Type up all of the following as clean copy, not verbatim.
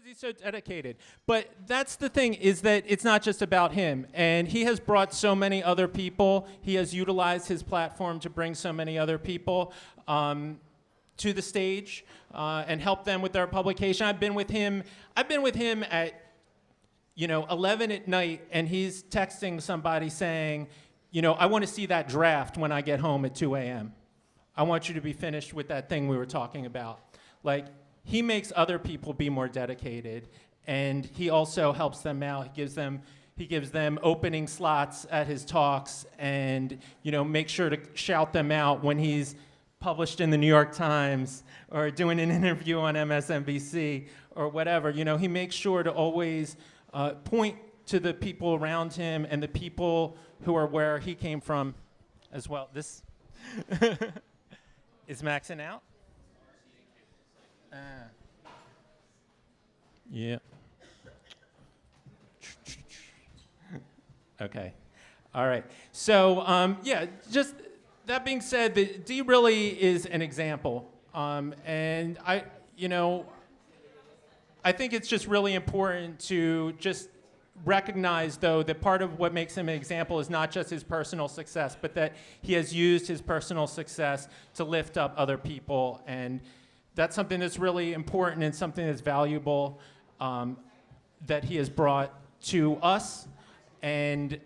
because he's so dedicated. But that's the thing, is that it's not just about him. And he has brought so many other people. He has utilized his platform to bring so many other people to the stage and help them with their publication. I've been with him at 11 at night, and he's texting somebody saying, I want to see that draft when I get home at 2 a.m. I want you to be finished with that thing we were talking about. Like, he makes other people be more dedicated, and he also helps them out. He gives them opening slots at his talks, and make sure to shout them out when he's published in the New York Times or doing an interview on MSNBC or whatever. He makes sure to always point to the people around him and the people who are where he came from as well. This is maxing out. Yeah. Okay. All right. So, just that being said, D really is an example. And I think it's just really important to just recognize, though, that part of what makes him an example is not just his personal success, but that he has used his personal success to lift up other people. And that's something that's really important and something that's valuable that he has brought to us. And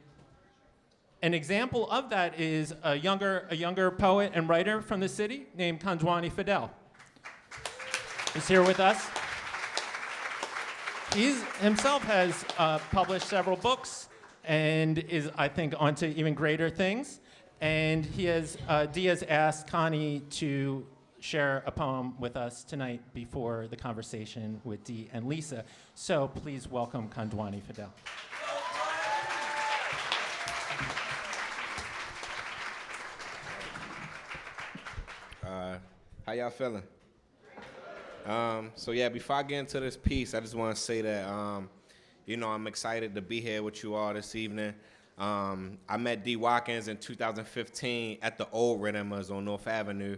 an example of that is a younger poet and writer from the city named Kandwani Fidel. He's here with us. He himself has published several books and is, I think, onto even greater things. And D has asked Connie to share a poem with us tonight before the conversation with D and Lisa. So please welcome Kandwani Fidel. How y'all feeling? Before I get into this piece, I just want to say that, I'm excited to be here with you all this evening. I met D. Watkins in 2015 at the old Redeemers on North Avenue,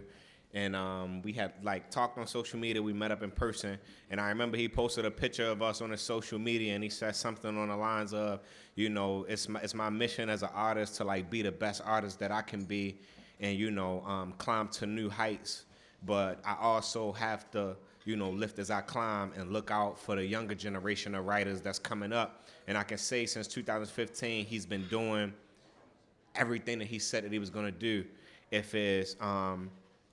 and we had talked on social media. We met up in person, and I remember he posted a picture of us on his social media, and he said something on the lines of, it's my mission as an artist to be the best artist that I can be, and climb to new heights. But I also have to, lift as I climb and look out for the younger generation of writers that's coming up. And I can say since 2015, he's been doing everything that he said that he was going to do. If it's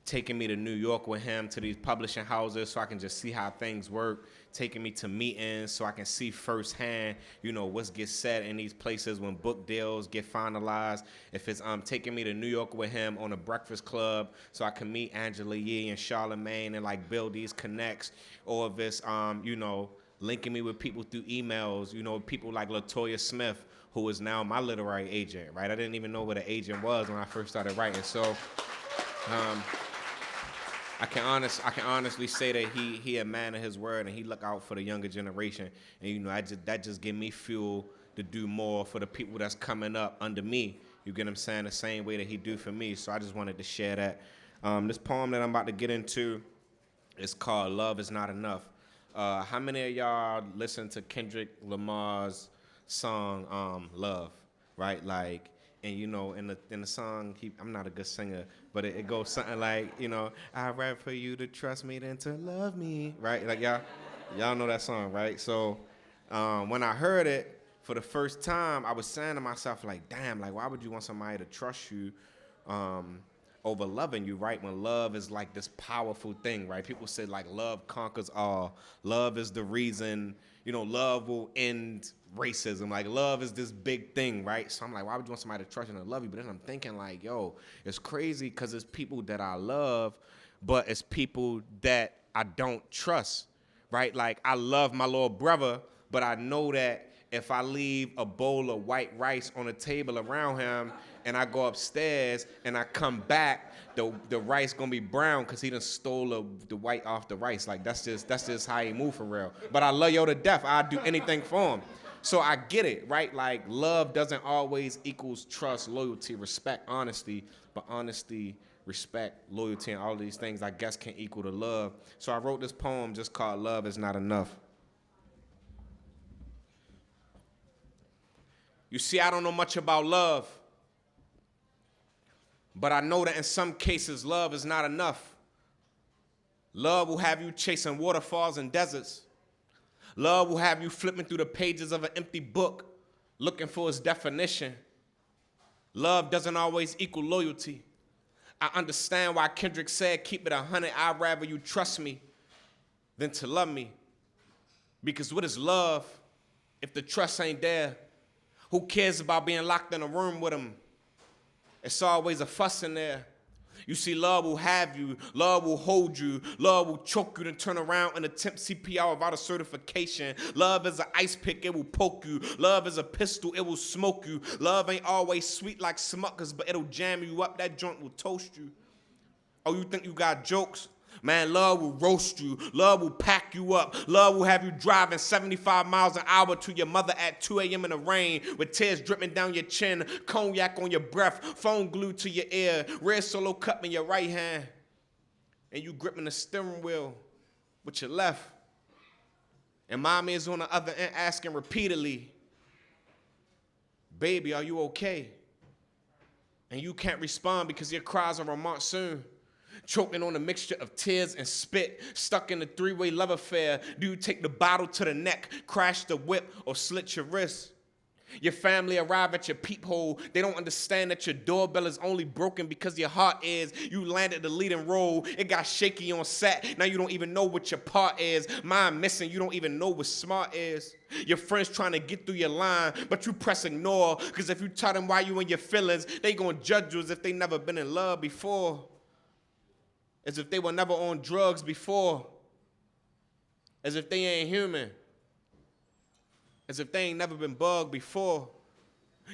taking me to New York with him to these publishing houses so I can just see how things work, taking me to meetings so I can see firsthand, what gets said in these places when book deals get finalized. If it's taking me to New York with him on a breakfast club so I can meet Angela Yee and Charlemagne and build these connects, or if it's, linking me with people through emails, people like LaToya Smith, who is now my literary agent, right? I didn't even know what an agent was when I first started writing. So, I can honestly say that he a man of his word, and he look out for the younger generation, and that just give me fuel to do more for the people that's coming up under me. You get what I'm saying? The same way that he do for me. So I just wanted to share that. This poem that I'm about to get into is called "Love Is Not Enough." How many of y'all listen to Kendrick Lamar's song "Love"? Right, and in the song, I'm not a good singer, but it goes something like, I'd rather for you to trust me than to love me, right? Y'all know that song, right? So when I heard it for the first time, I was saying to myself, damn, why would you want somebody to trust you over loving you, right? When love is this powerful thing, right? People say love conquers all. Love is the reason, love will end racism. Love is this big thing, right? So I'm why would you want somebody to trust you and love you? But then I'm thinking it's crazy because it's people that I love, but it's people that I don't trust, right? I love my little brother, but I know that if I leave a bowl of white rice on the table around him and I go upstairs and I come back, the rice gonna be brown because he done stole the white off the rice. That's just how he move for real. But I love yo to death. I'd do anything for him. So I get it, right? Love doesn't always equals trust, loyalty, respect, honesty, but honesty, respect, loyalty, and all of these things I guess can equal to love. So I wrote this poem just called "Love Is Not Enough." You see, I don't know much about love, but I know that in some cases, love is not enough. Love will have you chasing waterfalls and deserts. Love will have you flipping through the pages of an empty book, looking for its definition. Love doesn't always equal loyalty. I understand why Kendrick said, keep it 100, I'd rather you trust me than to love me. Because what is love if the trust ain't there? Who cares about being locked in a room with him? It's always a fuss in there. You see, love will have you, love will hold you, love will choke you, then turn around and attempt CPR without a certification. Love is an ice pick, it will poke you. Love is a pistol, it will smoke you. Love ain't always sweet like Smuckers, but it'll jam you up, that joint will toast you. Oh, you think you got jokes? Man, love will roast you. Love will pack you up. Love will have you driving 75 miles an hour to your mother at 2 a.m. in the rain with tears dripping down your chin, cognac on your breath, phone glued to your ear, red Solo cup in your right hand, and you gripping the steering wheel with your left. And mommy is on the other end asking repeatedly, baby, are you okay? And you can't respond because your cries are a monsoon. Choking on a mixture of tears and spit, stuck in a three-way love affair. Do you take the bottle to the neck, crash the whip, or slit your wrist? Your family arrive at your peephole. They don't understand that your doorbell is only broken because your heart is. You landed the leading role. It got shaky on set. Now you don't even know what your part is. Mine missing. You don't even know what smart is. Your friends trying to get through your line, but you press ignore. Because if you tell them why you in your feelings, they gonna judge you as if they never been in love before. As if they were never on drugs before. As if they ain't human. As if they ain't never been bugged before.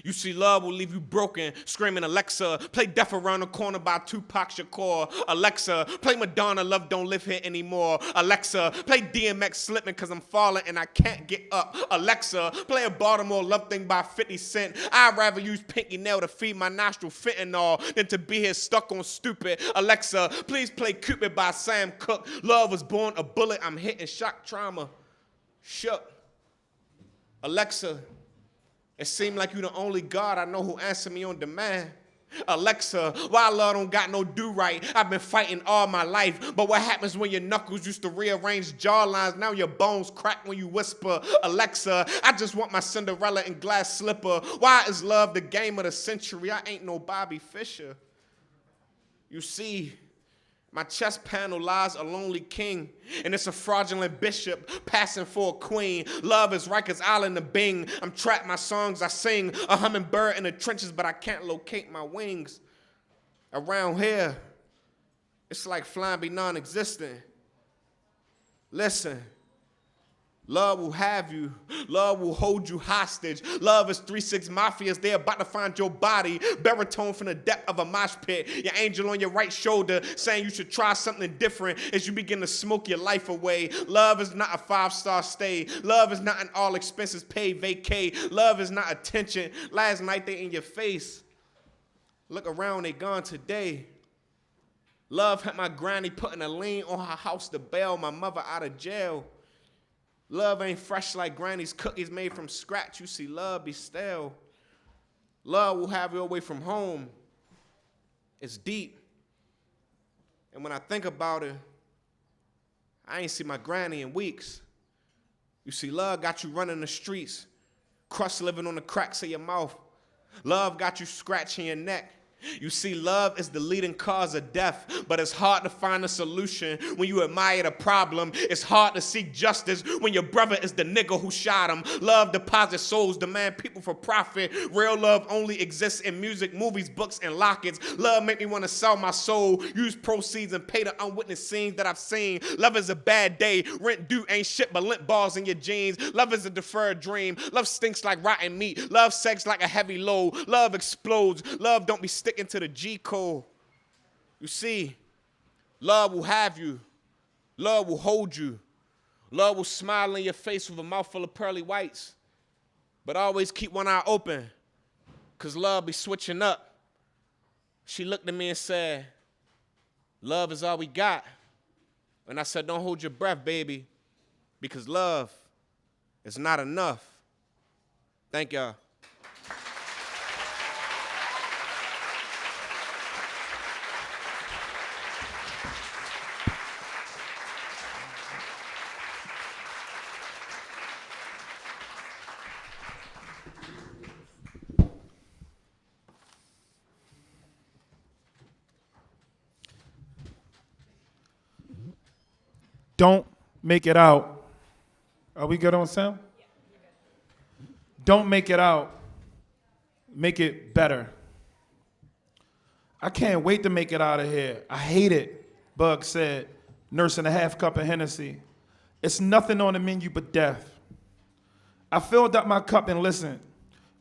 You see, love will leave you broken, screaming, Alexa, play Death Around the Corner by Tupac Shakur. Alexa, play Madonna, Love Don't Live Here Anymore. Alexa, play DMX Slipping Cause I'm Falling and I Can't Get Up. Alexa, play a Baltimore Love Thing by 50 Cent. I'd rather use Pinky Nail to feed my nostril fentanyl than to be here stuck on stupid. Alexa, please play Cupid by Sam Cooke. Love was born a bullet, I'm hitting shock trauma. Shook. Alexa, it seemed like you the only God I know who answer me on demand. Alexa, why love don't got no do-right? I've been fighting all my life, but what happens when your knuckles used to rearrange jawlines? Now your bones crack when you whisper. Alexa, I just want my Cinderella and glass slipper. Why is love the game of the century? I ain't no Bobby Fischer. You see, my chest panel lies a lonely king, and it's a fraudulent bishop passing for a queen. Love is Rikers Island to Bing. I'm trapped, my songs I sing, a hummingbird in the trenches, but I can't locate my wings. Around here, it's like flying be non-existent. Listen. Love will have you. Love will hold you hostage. Love is 3-6 mafias. They're about to find your body. Baritone from the depth of a mosh pit. Your angel on your right shoulder saying you should try something different as you begin to smoke your life away. Love is not a 5-star stay. Love is not an all expenses paid vacay. Love is not attention. Last night they in your face. Look around, they gone today. Love had my granny putting a lien on her house to bail my mother out of jail. Love ain't fresh like granny's cookies made from scratch. You see, love be stale. Love will have you away from home. It's deep. And when I think about it, I ain't seen my granny in weeks. You see, love got you running the streets, crust living on the cracks of your mouth. Love got you scratching your neck. You see, love is the leading cause of death, but it's hard to find a solution when you admire the problem. It's hard to seek justice when your brother is the nigga who shot him. Love deposits souls, demand people for profit. Real love only exists in music, movies, books, and lockets. Love make me want to sell my soul, use proceeds, and pay the unwitnessed scenes that I've seen. Love is a bad day. Rent due ain't shit but lint balls in your jeans. Love is a deferred dream. Love stinks like rotten meat. Love sex like a heavy load. Love explodes. Love don't be sticking to the G code. You see, love will have you. Love will hold you. Love will smile in your face with a mouthful of pearly whites. But always keep one eye open, because love be switching up. She looked at me and said, love is all we got. And I said, don't hold your breath, baby, because love is not enough. Thank y'all. don't make it out. Are we good on sound? Don't make it out. Make it better. I can't wait to make it out of here. I hate it, Bug said, nursing a half cup of Hennessy. It's nothing on the menu but death. I filled up my cup and listened.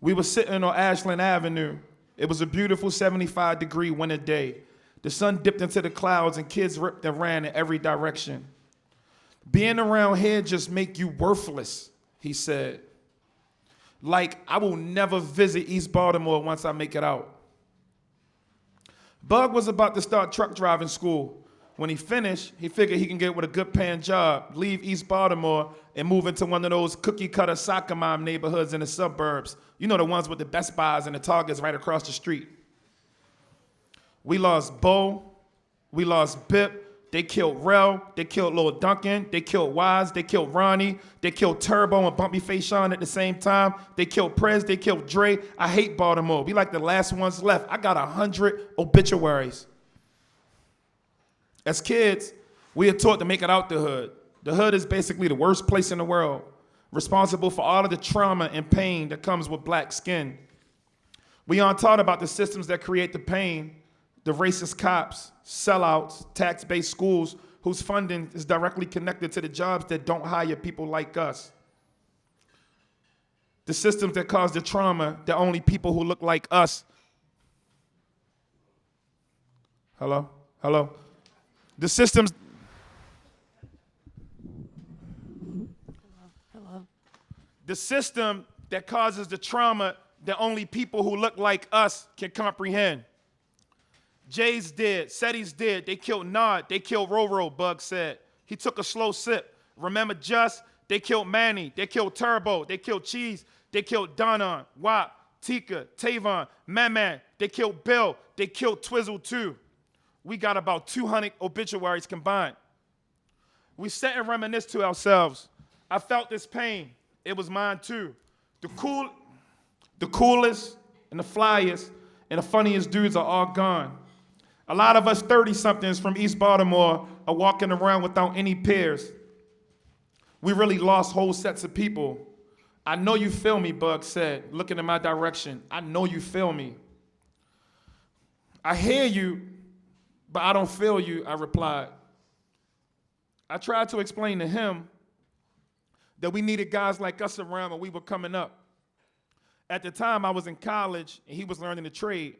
We were sitting on Ashland Avenue. It was a beautiful 75-degree winter day. The sun dipped into the clouds and kids ripped and ran in every direction. Being around here just make you worthless, he said. Like, I will never visit East Baltimore once I make it out. Bug was about to start truck driving school. When he finished, he figured he can get with a good paying job, leave East Baltimore, and move into one of those cookie cutter soccer mom neighborhoods in the suburbs. You know, the ones with the Best Buys and the Targets right across the street. We lost Bo, we lost Bip, they killed Rel, they killed Lil Duncan, they killed Wise, they killed Ronnie, they killed Turbo and Bumpy Face Sean at the same time, they killed Prez, they killed Dre. I hate Baltimore. We like the last ones left. I got 100 obituaries. As kids, we are taught to make it out the hood. The hood is basically the worst place in the world, responsible for all of the trauma and pain that comes with black skin. We aren't taught about the systems that create the pain, the racist cops, sellouts, tax-based schools whose funding is directly connected to the jobs that don't hire people like us. The systems that cause the trauma that only people who look like us. Hello? The systems. Hello. The system that causes the trauma that only people who look like us can comprehend. Jay's dead, Seti's dead, they killed Nod, they killed Roro, Bug said. He took a slow sip. Remember Just? They killed Manny, they killed Turbo, they killed Cheese, they killed Donon, Wop, Tika, Tavon, Man, they killed Bill, they killed Twizzle too. We got about 200 obituaries combined. We sat and reminisced to ourselves. I felt this pain. It was mine too. The coolest and the flyest and the funniest dudes are all gone. A lot of us 30-somethings from East Baltimore are walking around without any peers. We really lost whole sets of people. I know you feel me, Bug said, looking in my direction. I know you feel me. I hear you, but I don't feel you, I replied. I tried to explain to him that we needed guys like us around when we were coming up. At the time, I was in college and he was learning the trade,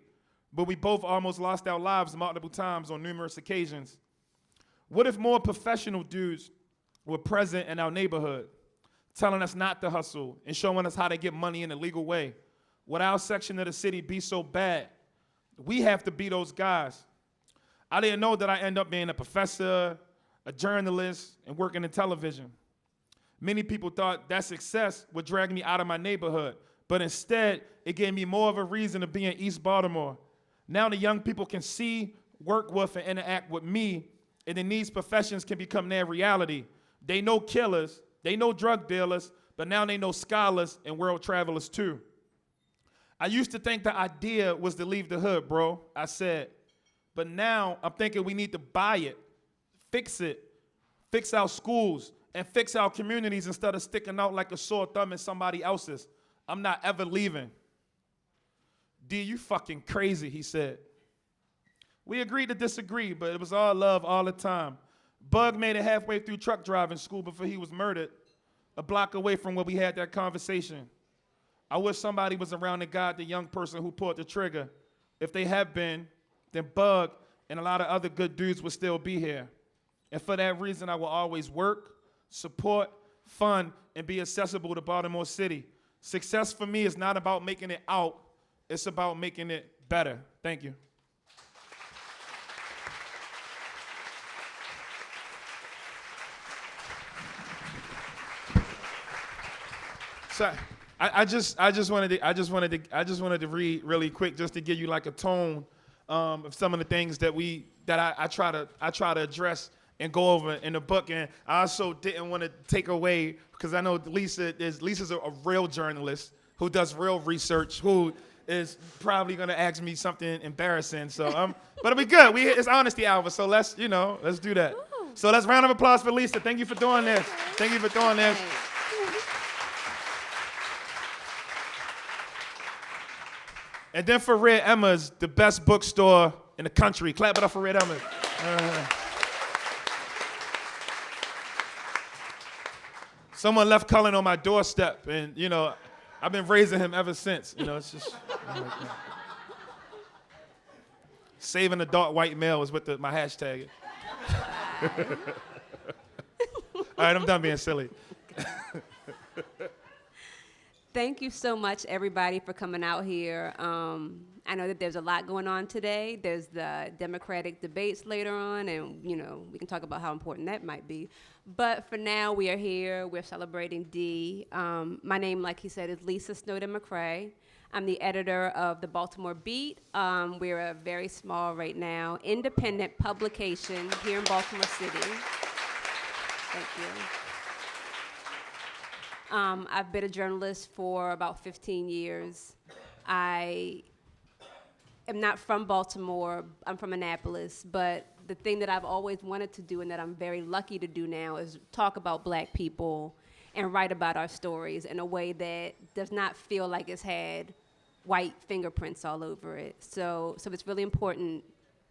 but we both almost lost our lives multiple times on numerous occasions. What if more professional dudes were present in our neighborhood, telling us not to hustle and showing us how to get money in a legal way? Would our section of the city be so bad? We have to be those guys. I didn't know that I end up being a professor, a journalist, and working in television. Many people thought that success would drag me out of my neighborhood, but instead, it gave me more of a reason to be in East Baltimore. Now the young people can see, work with, and interact with me, and then these professions can become their reality. They know killers, they know drug dealers, but now they know scholars and world travelers too. I used to think the idea was to leave the hood, bro, I said. But now I'm thinking we need to buy it, fix our schools, and fix our communities instead of sticking out like a sore thumb in somebody else's. I'm not ever leaving. D, you fucking crazy, he said. We agreed to disagree, but it was all love all the time. Bug made it halfway through truck driving school before he was murdered, a block away from where we had that conversation. I wish somebody was around to guide the young person who pulled the trigger. If they have been, then Bug and a lot of other good dudes would still be here. And for that reason, I will always work, support, fund, and be accessible to Baltimore City. Success for me is not about making it out, it's about making it better. Thank you. So I just wanted to read really quick just to give you like a tone of some of the things that I try to address and go over in the book. And I also didn't want to take away, because I know Lisa's a real journalist who does real research, who is probably gonna ask me something embarrassing. So but it'll be good. It's honesty hour, so let's do that. Ooh. So let's round of applause for Lisa. Thank you for doing this. Thank you for doing this. And then for Red Emma's, the best bookstore in the country. Clap it up for Red Emma's. Someone left Cullen on my doorstep, and, you know, I've been raising him ever since. You know, it's just... Saving the dark white male is what my hashtag is. All right, I'm done being silly. Thank you so much, everybody, for coming out here. I know that there's a lot going on today. There's the Democratic debates later on, and you know we can talk about how important that might be. But for now, we are here. We're celebrating D. My name, like he said, is Lisa Snowden-McCray. I'm the editor of the Baltimore Beat. We're a very small, right now, independent publication here in Baltimore City. Thank you. I've been a journalist for about 15 years. I am not from Baltimore. I'm from Annapolis. But the thing that I've always wanted to do and that I'm very lucky to do now is talk about Black people and write about our stories in a way that does not feel like it's had white fingerprints all over it. So it's really important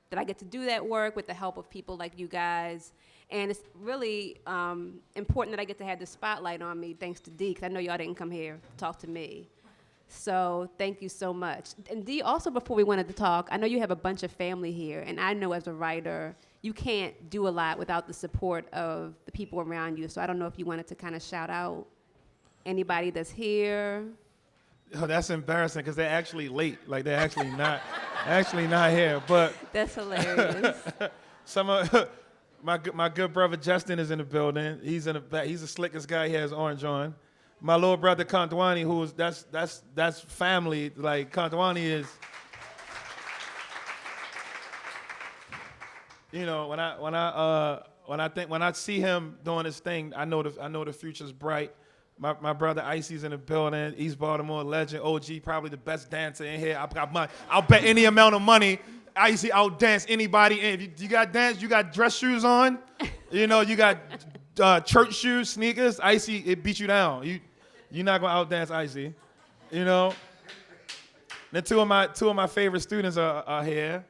that I get to do that work with the help of people like you guys. And it's really important that I get to have the spotlight on me, thanks to Dee, because I know y'all didn't come here to talk to me. So thank you so much. And Dee, also before we wanted to talk, I know you have a bunch of family here, and I know as a writer, you can't do a lot without the support of the people around you. So I don't know if you wanted to kind of shout out anybody that's here. Oh, that's embarrassing because they're actually late. Like they're actually not here. But that's hilarious. Some of my good brother Justin is in the building. He's in the back. He's the slickest guy. He has orange on. My little brother Kantwani, who's that's family. Like Kantwani is. You know, when I see him doing his thing, I know the future's bright. My brother Icy's in the building. East Baltimore legend, OG, probably the best dancer in here. I'll bet any amount of money. Icy outdance anybody. And if you got dance, you got dress shoes on. You know, you got church shoes, sneakers. Icy, it beat you down. You're not gonna outdance Icy. You know. Then two of my favorite students are here.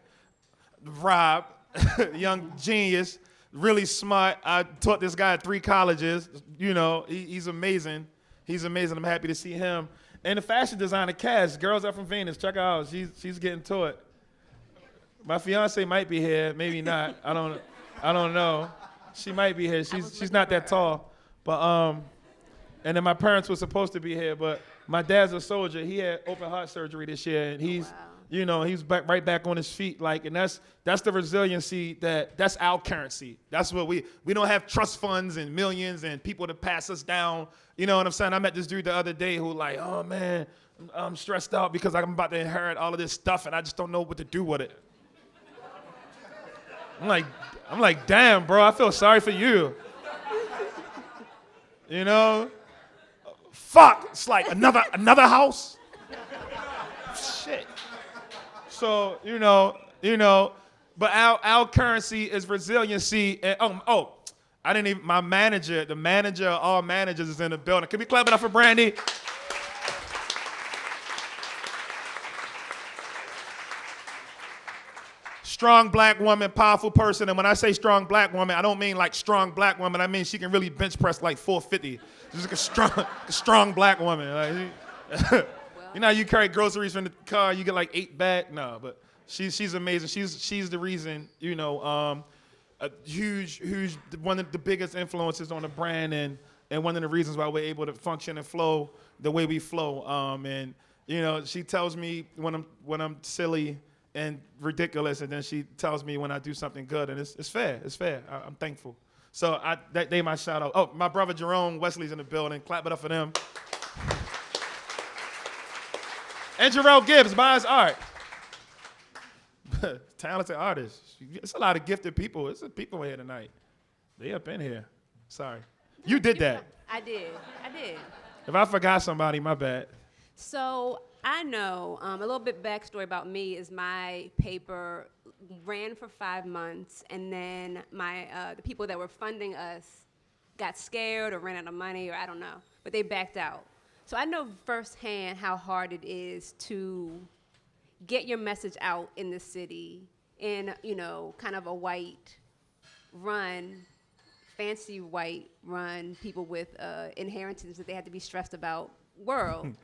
Rob, young genius. Really smart. I taught this guy at 3 colleges. You know, he's amazing. He's amazing. I'm happy to see him. And the fashion designer, Cass, Girls Up from Venus. Check her out. She's getting to it. My fiance might be here, maybe not. I don't know. She might be here. She's not that tall. But and then my parents were supposed to be here, but my dad's a soldier. He had open heart surgery this year, and he's. Wow. You know, he's right back on his feet, like, and that's the resiliency that's our currency. That's what we don't have trust funds and millions and people to pass us down. You know what I'm saying? I met this dude the other day who like, oh man, I'm stressed out because I'm about to inherit all of this stuff and I just don't know what to do with it. I'm like, damn, bro, I feel sorry for you. You know? Fuck, it's like another house. Shit. So, you know, but our currency is resiliency. And the manager of all managers is in the building. Can we clap it up for Brandy? Strong Black woman, powerful person. And when I say strong Black woman, I don't mean like strong Black woman. I mean she can really bench press like 450. She's like a strong Black woman. Like, you know how you carry groceries from the car, you get like 8 bags? No, but she's amazing. She's the reason, you know, a huge, one of the biggest influences on the brand and one of the reasons why we're able to function and flow the way we flow. And, you know, she tells me when I'm silly and ridiculous, and then she tells me when I do something good, and it's fair. It's fair. I'm thankful. So they my shout out. Oh, my brother Jerome Wesley's in the building. Clap it up for them. And Jarrell Gibbs buys art. Talented artist. It's a lot of gifted people. It's people here tonight. They up in here. Sorry. You did that. I did. If I forgot somebody, my bad. So I know a little bit backstory about me is my paper ran for 5 months, and then the people that were funding us got scared or ran out of money, or I don't know, but they backed out. So I know firsthand how hard it is to get your message out in the city in, kind of a fancy white run, people with inheritance that they had to be stressed about world.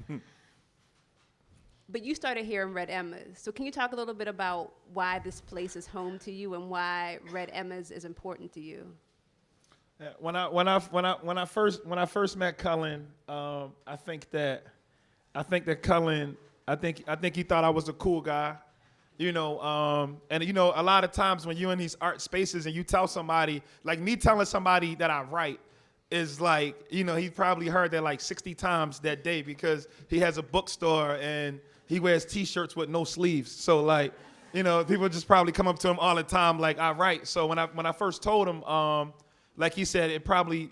But you started here in Red Emma's. So can you talk a little bit about why this place is home to you and why Red Emma's is important to you? Yeah, when I first met Cullen, I think that Cullen, I think he thought I was a cool guy, and a lot of times when you're in these art spaces and you tell somebody, like me telling somebody that I write, is like, he probably heard that like 60 times that day because he has a bookstore and he wears T-shirts with no sleeves. So like, people just probably come up to him all the time like, I write. So when I first told him, like he said, it probably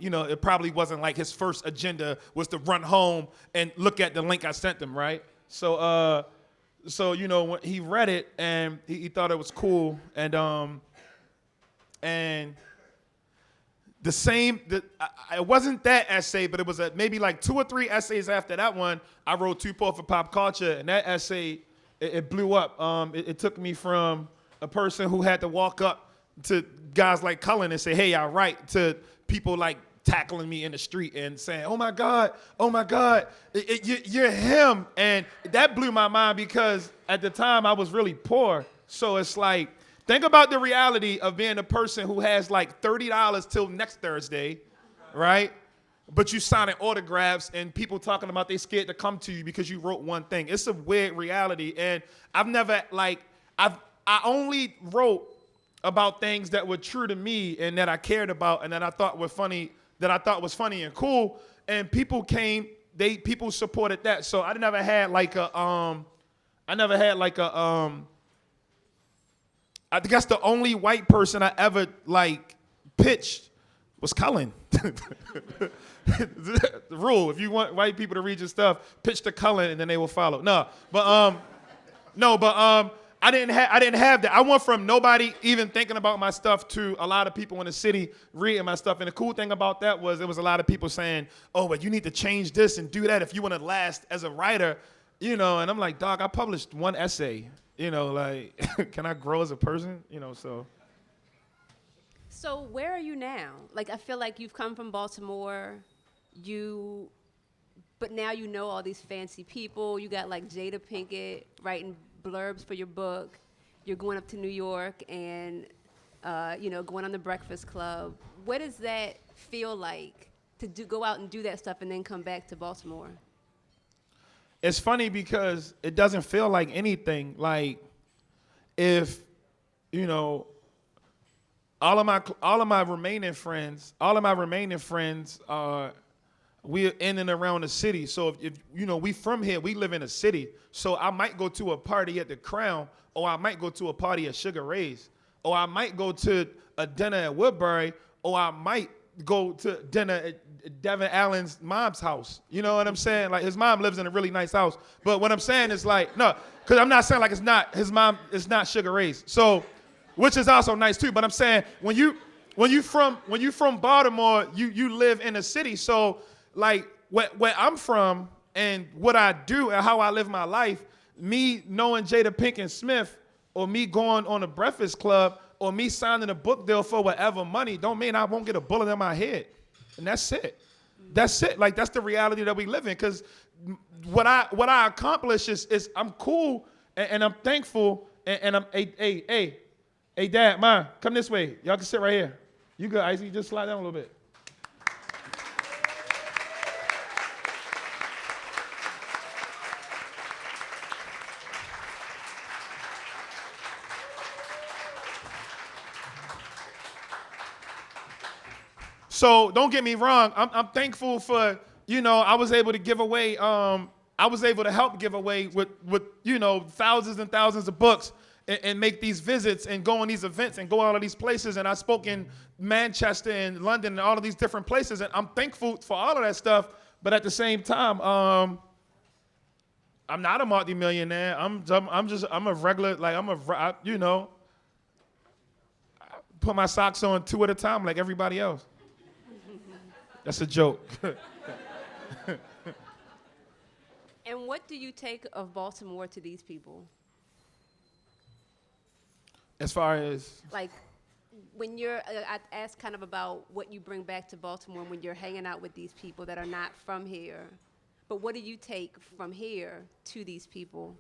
wasn't like his first agenda was to run home and look at the link I sent him, right? So when he read it and he thought it was cool, and it wasn't that essay, but it was maybe like 2 or 3 essays after that one. I wrote 2 for pop culture, and that essay, it blew up. It took me from a person who had to walk up to guys like Cullen and say, hey, I write, to people like tackling me in the street and saying, oh my God, you're him. And that blew my mind because at the time I was really poor. So it's like, think about the reality of being a person who has like $30 till next Thursday, right? But you signing autographs and people talking about they scared to come to you because you wrote one thing. It's a weird reality. And I only wrote about things that were true to me and that I cared about and that I thought was funny and cool. And people came, people supported that. So I never had I guess the only white person I ever like pitched was Cullen. The rule: if you want white people to read your stuff, pitch to Cullen and then they will follow. I didn't have that. I went from nobody even thinking about my stuff to a lot of people in the city reading my stuff. And the cool thing about that was there was a lot of people saying, "Oh, but you need to change this and do that if you want to last as a writer," And I'm like, "Dog, I published 1 essay." Like, can I grow as a person? So where are you now? Like, I feel like you've come from Baltimore, but now you know all these fancy people. You got like Jada Pinkett writing blurbs for your book. You're going up to New York and, going on the Breakfast Club. What does that feel like to go out and do that stuff and then come back to Baltimore? It's funny because it doesn't feel like anything. Like, if, all of my remaining friends, we're in and around the city. So if we from here, we live in a city. So I might go to a party at the Crown, or I might go to a party at Sugar Ray's, or I might go to a dinner at Woodbury, or I might go to dinner at Devin Allen's mom's house. You know what I'm saying? Like, his mom lives in a really nice house. But what I'm saying is like, no, because I'm not saying like it's not, his mom is not Sugar Ray's. So, which is also nice too. But I'm saying when you from Baltimore, you live in a city. So like where I'm from and what I do and how I live my life, me knowing Jada Pinkett Smith, or me going on a Breakfast Club, or me signing a book deal for whatever money, don't mean I won't get a bullet in my head. And that's it. That's it. Like, that's the reality that we live in. Because what I accomplish is I'm cool and I'm thankful and I'm, hey, Dad, Mom, come this way. Y'all can sit right here. You good, Icy? Just slide down a little bit. So don't get me wrong. I'm thankful for, I was able to give away, I was able to help give away with thousands and thousands of books and make these visits and go on these events and go all of these places. And I spoke in Manchester and London and all of these different places. And I'm thankful for all of that stuff. But at the same time, I'm not a multi-millionaire. I'm a regular, like I put my socks on 2 at a time like everybody else. That's a joke. And what do you take of Baltimore to these people? As far as Like, when I asked kind of about what you bring back to Baltimore when you're hanging out with these people that are not from here. But what do you take from here to these people?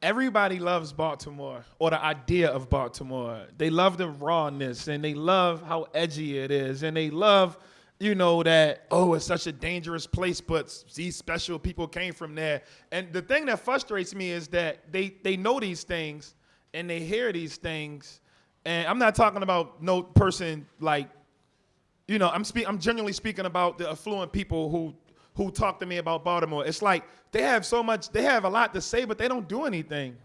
everybody loves Baltimore or the idea of Baltimore. They love the rawness and they love how edgy it is. And they love, that, it's such a dangerous place, but these special people came from there. And the thing that frustrates me is that they know these things and they hear these things. And I'm not talking about no person like, I'm genuinely speaking about the affluent people who talk to me about Baltimore. It's like they have a lot to say, but they don't do anything.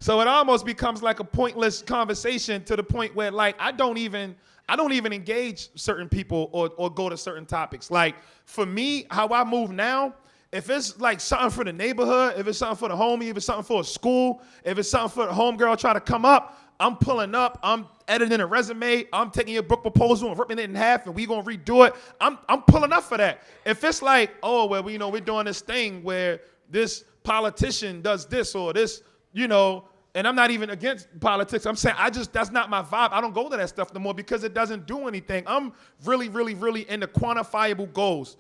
So it almost becomes like a pointless conversation to the point where like I don't even engage certain people or go to certain topics. Like for me, how I move now, if it's like something for the neighborhood, if it's something for the homie, if it's something for a school, if it's something for the homegirl try to come up, I'm pulling up, I'm editing a resume, I'm taking your book proposal and ripping it in half and we gonna redo it. I'm pulling up for that. If it's like, we're doing this thing where this politician does this or this, and I'm not even against politics. I'm saying that's not my vibe. I don't go to that stuff no more because it doesn't do anything. I'm really, really, really into quantifiable goals.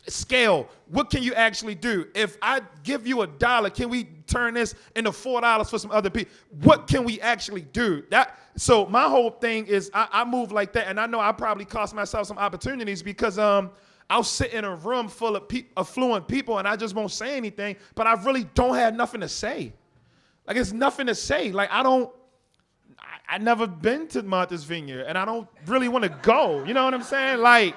Scale. What can you actually do? If I give you $1, can we turn this into $4 for some other people? What can we actually do? So my whole thing is I move like that, and I know I probably cost myself some opportunities because I'll sit in a room full of affluent people and I just won't say anything, but I really don't have nothing to say. Like it's nothing to say. Like I never been to Martha's Vineyard, and I don't really want to go. You know what I'm saying? Like.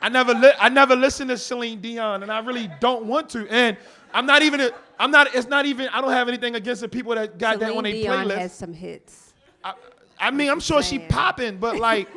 I never listened to Celine Dion, and I really don't want to. And I don't have anything against the people that got that on their playlist. Celine Dion has some hits. I'm sure she popping, but like,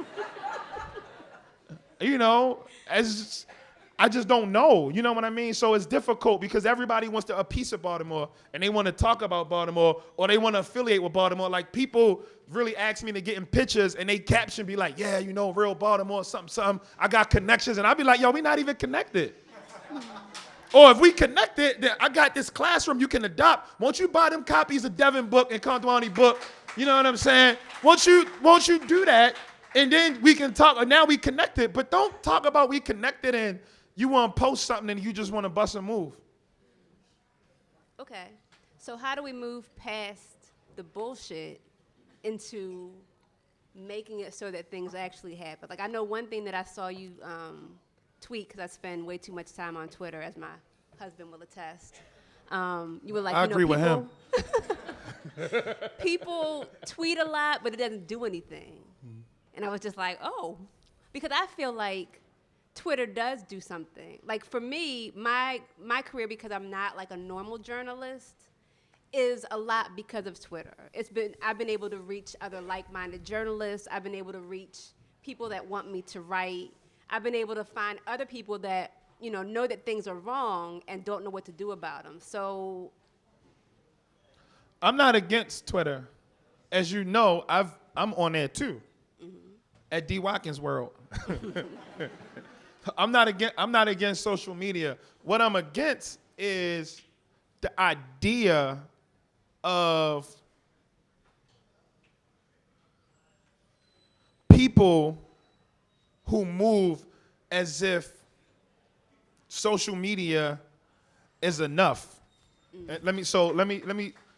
I just don't know. You know what I mean? So it's difficult because everybody wants a piece of Baltimore, and they want to talk about Baltimore, or they want to affiliate with Baltimore. Like people really ask me to get in pictures, and they caption be like, yeah, real Baltimore, something. I got connections, and I be like, yo, we not even connected. Or if we connected, then I got this classroom you can adopt. Won't you buy them copies of Devin book and Contuani book? You know what I'm saying? Won't you do that? And then we can talk. Or now we connected, but don't talk about we connected and you want to post something and you just want to bust a move. Okay. So how do we move past the bullshit into making it so that things actually happen? Like I know one thing that I saw you tweet, because I spend way too much time on Twitter, as my husband will attest. You were like, I agree with him. People tweet a lot, but it doesn't do anything. And I was just like, because I feel like Twitter does do something. Like for me, my career, because I'm not like a normal journalist, is a lot because of Twitter. I've been able to reach other like-minded journalists. I've been able to reach people that want me to write. I've been able to find other people that know that things are wrong and don't know what to do about them. So I'm not against Twitter. As you know, I'm on there too. At D. Watkins World. I'm not against social media. What I'm against is the idea of people who move as if social media is enough. Let me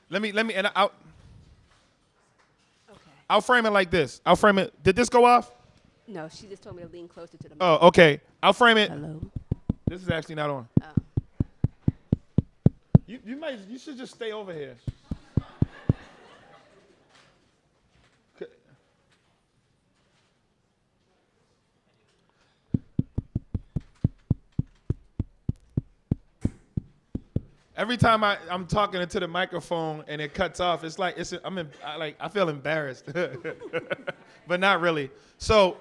and I'll frame it like this. Did this go off? no, she just told me to lean closer to the mic. Oh, okay. I'll frame it. Hello. This is actually not on. Oh. You should just stay over here. Every time I'm talking into the microphone and it cuts off, it's like I feel embarrassed, but not really. So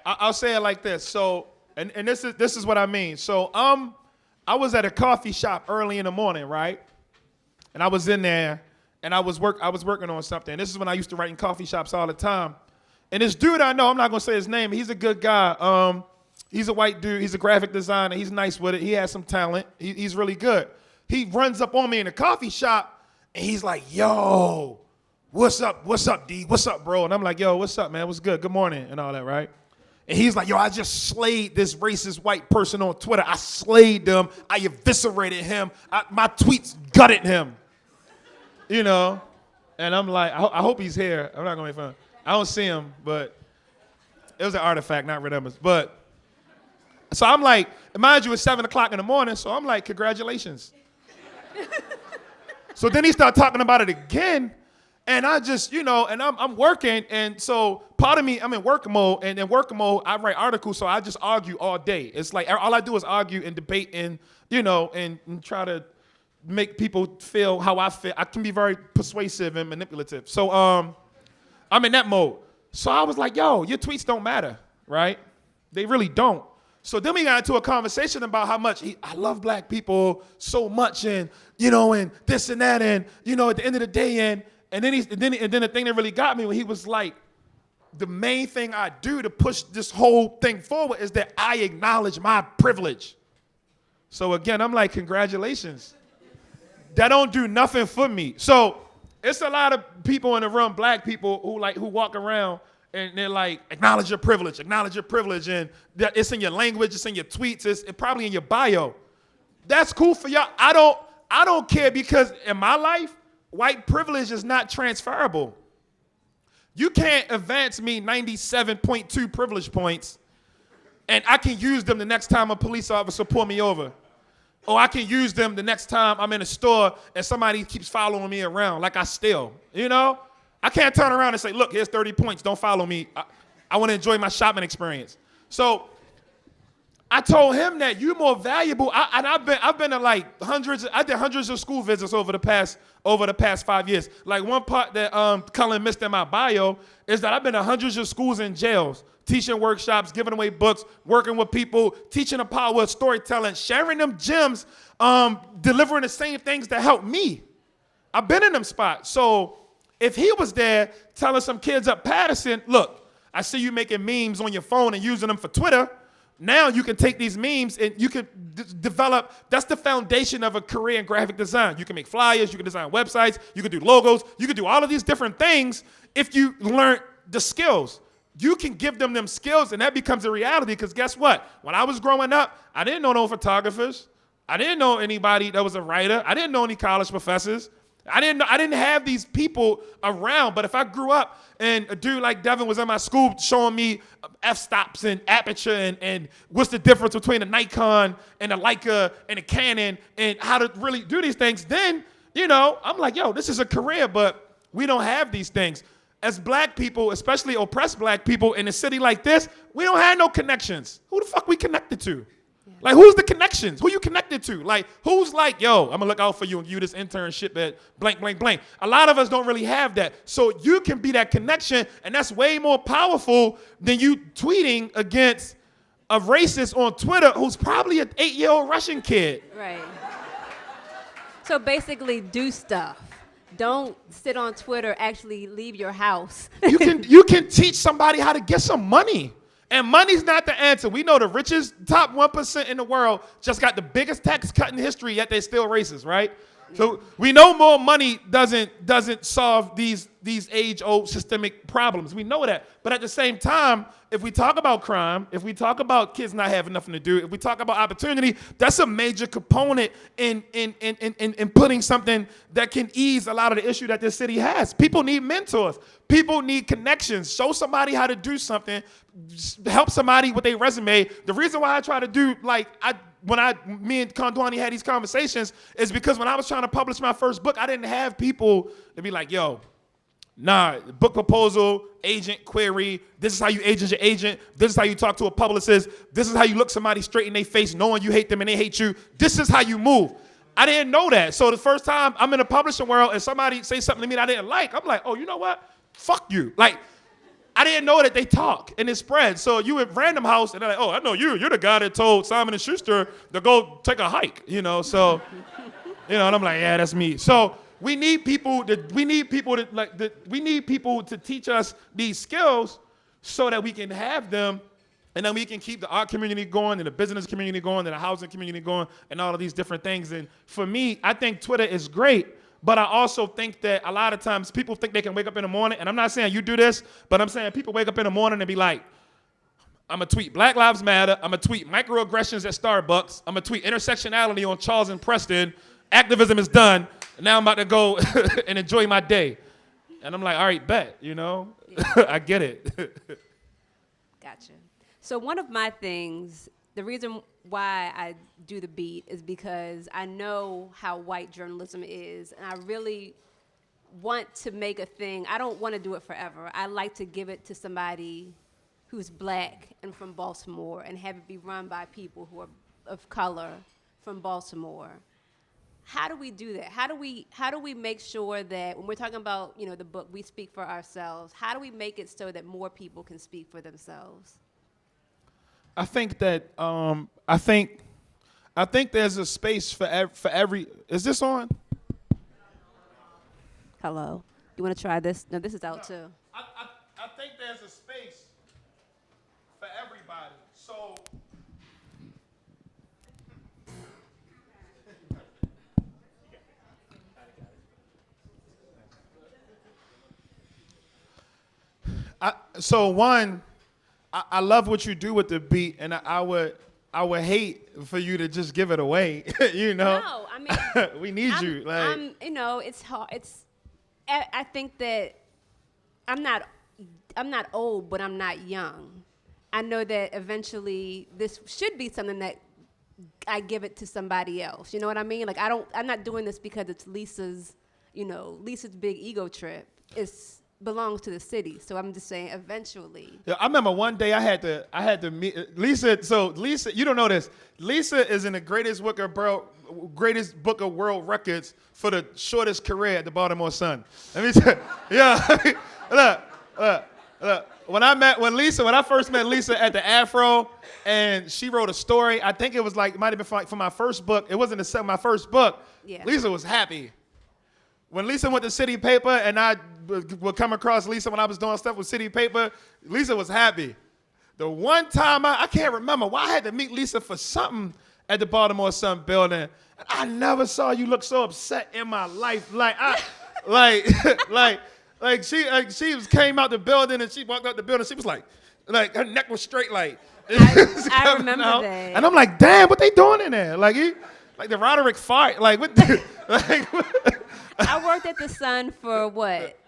I'll say it like this. So and this is what I mean. So I'm I was at a coffee shop early in the morning, right? And I was in there, and I was working on something. This is when I used to write in coffee shops all the time. And this dude I know, I'm not gonna say his name, he's a good guy. He's a white dude, he's a graphic designer, he's nice with it, he has some talent, he's really good. He runs up on me in the coffee shop, and he's like, yo, what's up, D, what's up, bro? And I'm like, yo, what's up, man, what's good, good morning, and all that, right? And he's like, yo, I just slayed this racist white person on Twitter. I slayed them. I eviscerated him. My tweets gutted him. You know? And I'm like, I hope he's here. I'm not going to make fun. I don't see him, but it was an artifact, not remembrance. But, so I'm like, mind you, it's 7 o'clock in the morning, so I'm like, congratulations. So then he started talking about it again. And I just, you know, and I'm working, and so part of me, I'm in work mode, and in work mode, I write articles, so I just argue all day. It's like all I do is argue and debate and, you know, and try to make people feel how I feel. I can be very persuasive and manipulative. So I'm in that mode. So I was like, yo, your tweets don't matter, right? They really don't. So then we got into a conversation about how much I love black people so much, and, you know, and this and that, and, you know, at the end of the day, and then the thing that really got me when he was like, the main thing I do to push this whole thing forward is that I acknowledge my privilege. So again, I'm like, congratulations. That don't do nothing for me. So it's a lot of people in the room, black people, who walk around and they're like, acknowledge your privilege, and it's in your language, it's in your tweets, it's probably in your bio. That's cool for y'all. I don't care, because in my life, white privilege is not transferable. You can't advance me 97.2 privilege points, and I can use them the next time a police officer pull me over. Or I can use them the next time I'm in a store and somebody keeps following me around like I steal, you know? I can't turn around and say, look, here's 30 points, don't follow me. I want to enjoy my shopping experience. So I told him that you're more valuable. I've been to like I did hundreds of school visits over the past 5 years. Like one part that Cullen missed in my bio is that I've been to hundreds of schools and jails, teaching workshops, giving away books, working with people, teaching the power of storytelling, sharing them gems, delivering the same things that helped me. I've been in them spots. So if he was there telling some kids up Patterson, look, I see you making memes on your phone and using them for Twitter. Now you can take these memes and you can develop, that's the foundation of a career in graphic design. You can make flyers, you can design websites, you can do logos, you can do all of these different things if you learn the skills. You can give them skills, and that becomes a reality, because guess what? When I was growing up, I didn't know no photographers. I didn't know anybody that was a writer. I didn't know any college professors. I didn't have these people around. But if I grew up and a dude like Devin was in my school showing me f-stops and aperture and what's the difference between a Nikon and a Leica and a Canon and how to really do these things, then, you know, I'm like, yo, this is a career, but we don't have these things. As black people, especially oppressed black people in a city like this, we don't have no connections. Who the fuck we connected to? Like, who's the connections? Who you connected to? Like, who's like, yo, I'm gonna look out for you and give you this internship at blank, blank, blank. A lot of us don't really have that. So you can be that connection, and that's way more powerful than you tweeting against a racist on Twitter who's probably an 8-year-old Russian kid. Right. So basically, do stuff. Don't sit on Twitter, actually leave your house. You can teach somebody how to get some money. And money's not the answer. We know the richest top 1% in the world just got the biggest tax cut in history, yet they're still racist, right? So we know more money doesn't solve these age-old systemic problems. We know that. But at the same time, if we talk about crime, if we talk about kids not having nothing to do, if we talk about opportunity, that's a major component in putting something that can ease a lot of the issue that this city has. People need mentors. People need connections. Show somebody how to do something. Help somebody with their resume. The reason why I try to do, like, me and Kondwani had these conversations is because when I was trying to publish my first book, I didn't have people to be like, yo, nah, book proposal, agent, query, this is how you agent your agent, this is how you talk to a publicist, this is how you look somebody straight in their face knowing you hate them and they hate you, this is how you move. I didn't know that. So the first time I'm in a publishing world and somebody say something to me that I didn't like, I'm like, oh, you know what? Fuck you. Like, I didn't know that they talk and it spreads. So you at Random House and they're like, oh, I know you. You're the guy that told Simon & Schuster to go take a hike, So, and I'm like, yeah, that's me. So we need people to teach us these skills so that we can have them, and then we can keep the art community going and the business community going and the housing community going and all of these different things. And for me, I think Twitter is great, but I also think that a lot of times people think they can wake up in the morning, and I'm not saying you do this, but I'm saying people wake up in the morning and be like, I'm going to tweet Black Lives Matter, I'm going to tweet microaggressions at Starbucks, I'm going to tweet intersectionality on Charles and Preston, activism is done, now I'm about to go and enjoy my day. And I'm like, all right, bet, I get it. Gotcha. So one of my things, the reason why I do the beat is because I know how white journalism is, and I really want to make a thing. I don't want to do it forever. I like to give it to somebody who's black and from Baltimore and have it be run by people who are of color from Baltimore. How do we do that? How do we make sure that when we're talking about, the book, we speak for ourselves, how do we make it so that more people can speak for themselves? I think that I think there's a space for every. Is this on? Hello. You want to try this? No, this is out too. I think there's a space for everybody. So. I love what you do with the beat, and I would hate for you to just give it away. No, I mean, we need you. Like, it's hard. I think that I'm not old, but I'm not young. I know that eventually this should be something that I give it to somebody else. You know what I mean? Like I'm not doing this because it's Lisa's big ego trip. It's belongs to the city. So I'm just saying eventually. Yeah, I remember one day I had to meet Lisa. So Lisa, you don't know this. Lisa is in the greatest book of world records for the shortest career at the Baltimore Sun. Let me tell you. Yeah. Look. When I first met Lisa at the Afro, and she wrote a story, I think it might have been for my first book. It wasn't my first book. Yeah. Lisa was happy. When Lisa went to City Paper, and I would come across Lisa when I was doing stuff with City Paper, Lisa was happy. The one time I can't remember why I had to meet Lisa for something at the Baltimore Sun building. And I never saw you look so upset in my life. She came out the building and she walked out the building. She was like her neck was straight I remember that. And I'm like, damn, what they doing in there? Like the Roderick fight. Like what? I worked at the Sun for what?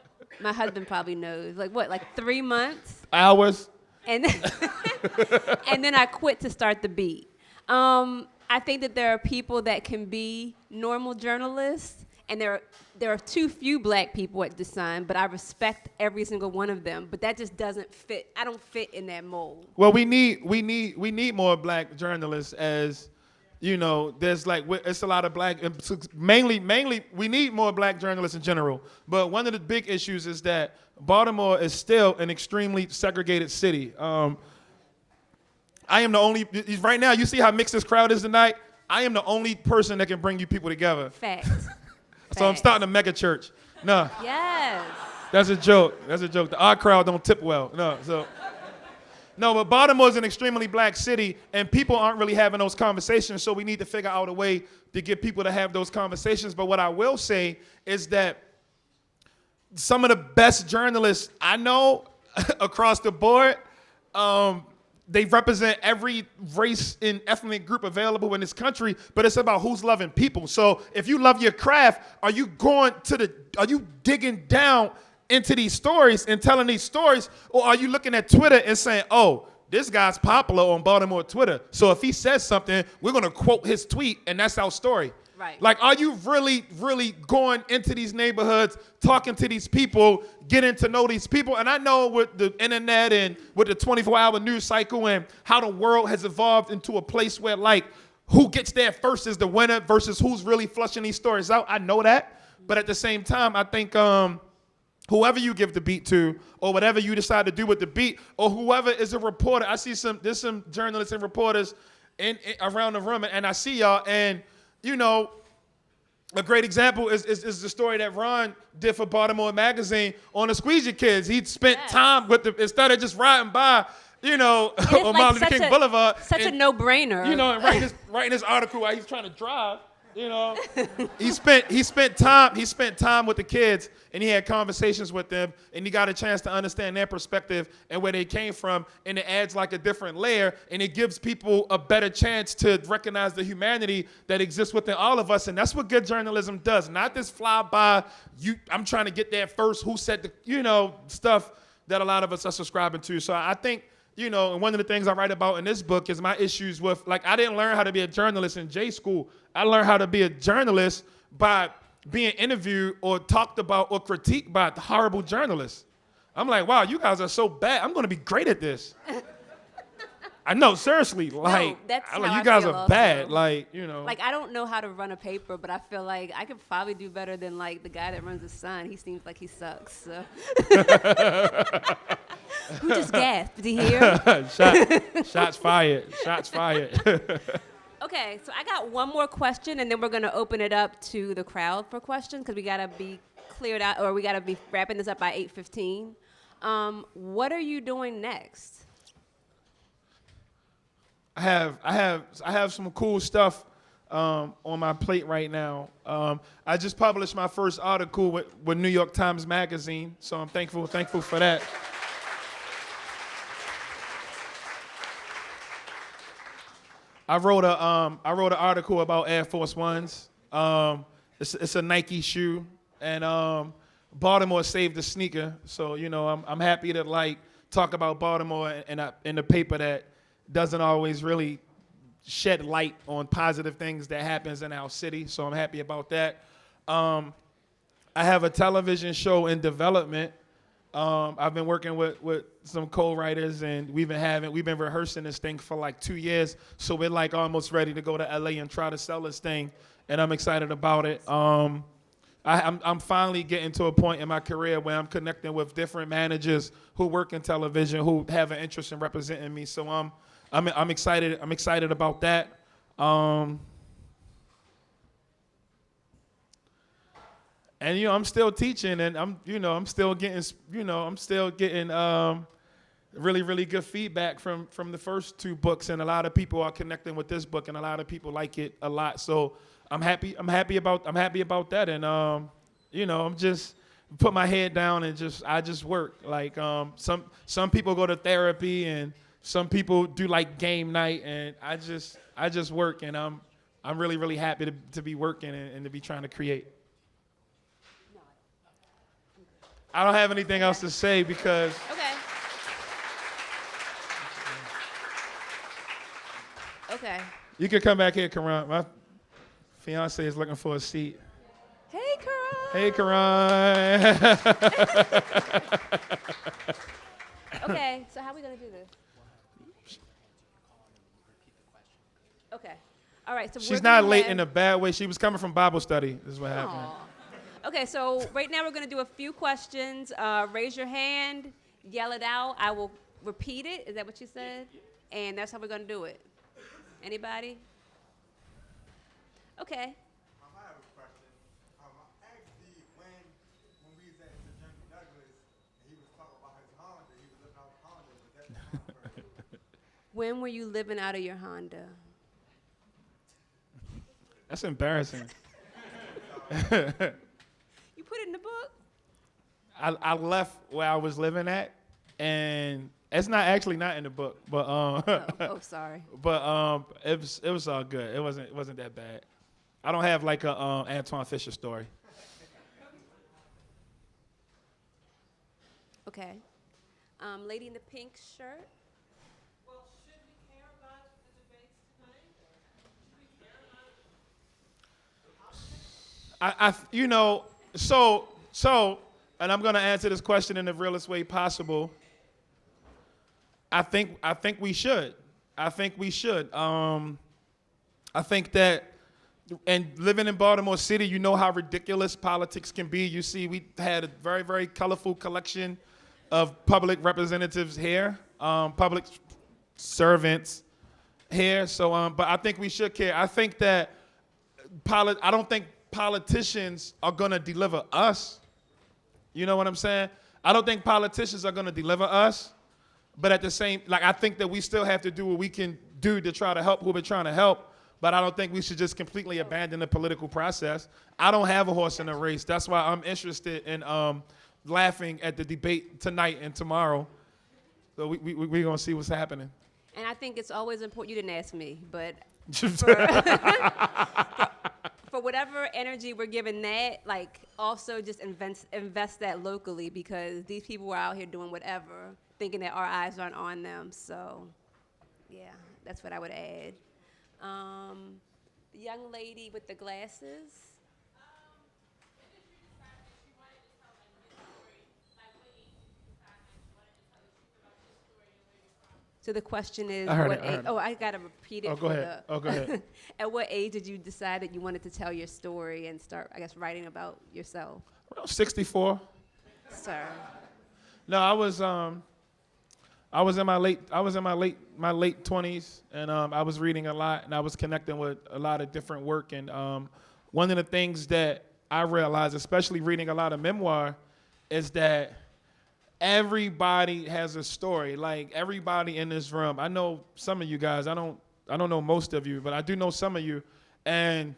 My husband probably knows. Like 3 months? Hours. And then I quit to start the beat. I think that there are people that can be normal journalists, and there are too few black people at the Sun, but I respect every single one of them. But that just doesn't fit. I don't fit in that mold. Well, we need more black journalists, as there's it's a lot of black, mainly we need more black journalists in general. But one of the big issues is that Baltimore is still an extremely segregated city. I am the only, right now, you see how mixed this crowd is tonight? I am the only person that can bring you people together. Facts. So I'm starting a mega church. No. Yes. That's a joke. Our crowd don't tip well. No, but Baltimore is an extremely black city, and people aren't really having those conversations, so we need to figure out a way to get people to have those conversations. But what I will say is that some of the best journalists I know across the board, they represent every race and ethnic group available in this country, but it's about who's loving people. So if you love your craft, are you digging down into these stories and telling these stories, or are you looking at Twitter and saying, oh, this guy's popular on Baltimore Twitter, so if he says something, we're gonna quote his tweet, and that's our story. Right. Like, are you really, really going into these neighborhoods, talking to these people, getting to know these people? And I know with the internet and with the 24-hour news cycle and how the world has evolved into a place where, who gets there first is the winner versus who's really flushing these stories out. I know that. But at the same time, I think whoever you give the beat to, or whatever you decide to do with the beat, or whoever is a reporter. I see there's some journalists and reporters in around the room, and I see y'all, and you know, a great example is the story that Ron did for Baltimore Magazine on the Squeegee Kids. He spent time with them instead of just riding by, you know, on Martin Luther King Boulevard. Such a no-brainer. You know, and writing this article while he's trying to drive. You know, he spent time with the kids, and he had conversations with them, and he got a chance to understand their perspective and where they came from, and it adds like a different layer, and it gives people a better chance to recognize the humanity that exists within all of us, and that's what good journalism does. Not this fly by. I'm trying to get there first. Who said the stuff that a lot of us are subscribing to? So I think. You know, and one of the things I write about in this book is my issues with, like, I didn't learn how to be a journalist in J school. I learned how to be a journalist by being interviewed or talked about or critiqued by horrible journalists. I'm like, wow, you guys are so bad. I'm going to be great at this. I know, seriously. Like, that's how you I guys feel are bad. also. Like, you know. Like, I don't know how to run a paper, but I feel like I could probably do better than, like, the guy that runs the Sun. He seems like he sucks, so. Who just gasped? Did he hear? Shots fired. Shots fired. Okay, so I got one more question, and then we're going to open it up to the crowd for questions, because we got to be cleared out, or we got to be wrapping this up by 8:15. What are you doing next? I have some cool stuff on my plate right now. I just published my first article with New York Times Magazine, so I'm thankful for that. I wrote an article about Air Force Ones. It's a Nike shoe, and Baltimore saved the sneaker. So you know, I'm happy to like talk about Baltimore in the paper that doesn't always really shed light on positive things that happens in our city. So I'm happy about that. I have a television show in development. I've been working with some co-writers, and we've been rehearsing this thing for like 2 years. So we're like almost ready to go to LA and try to sell this thing, and I'm excited about it. I'm finally getting to a point in my career where I'm connecting with different managers who work in television who have an interest in representing me. So I'm excited. I'm excited about that. And you know, I'm still teaching, and I'm still getting really, really good feedback from the first two books, and a lot of people are connecting with this book, and a lot of people like it a lot. So I'm happy about that, and you know, I'm just put my head down and I just work. Like some people go to therapy, and some people do like game night, and I just work, and I'm really, really happy to be working and to be trying to create. I don't have anything else to say because. Okay. You can come back here, Karan. My fiance is looking for a seat. Hey, Karan. Hey, Karan. Okay, so how are we going to do this? Okay. All right, so She's not late in a bad way. She was coming from Bible study. This is what happened. Aww. Okay, so right now we're going to do a few questions. Raise your hand, yell it out. I will repeat it. Is that what you said? And that's how we're going to do it. Anybody? Okay. I have a question. I asked Steve when we was at General Douglas, and he was talking about his Honda, he was living out of Honda, but that's not correct. When were you living out of your Honda? That's embarrassing. You put it in the book? I left where I was living at, and it's not in the book, but Oh, sorry. but it was all good. It wasn't that bad. I don't have like a Antoine Fisher story. Okay. Lady in the pink shirt. Well, should we care about the debates tonight? Or should we care about So, and I'm gonna answer this question in the realest way possible. I think we should. I think that and living in Baltimore City, you know how ridiculous politics can be. You see, we had a very, very colorful collection of public representatives here, public servants here. So, but I think we should care. I think that I don't think politicians are gonna deliver us. You know what I'm saying? I don't think politicians are gonna deliver us. But at the same, like, I think that we still have to do what we can do to try to help who we're trying to help. But I don't think we should just completely abandon the political process. I don't have a horse in the race. That's why I'm interested in laughing at the debate tonight and tomorrow. So we're going to see what's happening. And I think it's always important. You didn't ask me, but for whatever energy we're giving that, like, also just invest that locally, because these people are out here doing whatever, thinking that our eyes aren't on them. So, yeah, that's what I would add. The young lady with the glasses. So the question is, I gotta repeat it. Oh, go ahead. Go ahead. At what age did you decide that you wanted to tell your story and start, I guess, writing about yourself? Well, 64. Sir. No, I was in my late 20s, and I was reading a lot, and I was connecting with a lot of different work. And one of the things that I realized, especially reading a lot of memoir, is that everybody has a story. Like, everybody in this room. I know some of you guys. I don't know most of you, but I do know some of you. And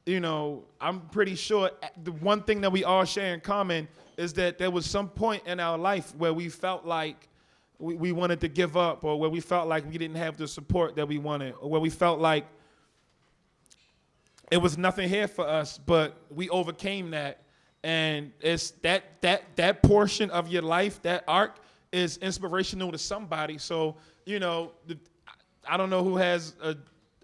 you know, I'm pretty sure the one thing that we all share in common is that there was some point in our life where we felt like we wanted to give up, or where we felt like we didn't have the support that we wanted, or where we felt like it was nothing here for us, but we overcame that. And it's that portion of your life, that arc, is inspirational to somebody. So, you know, I don't know who has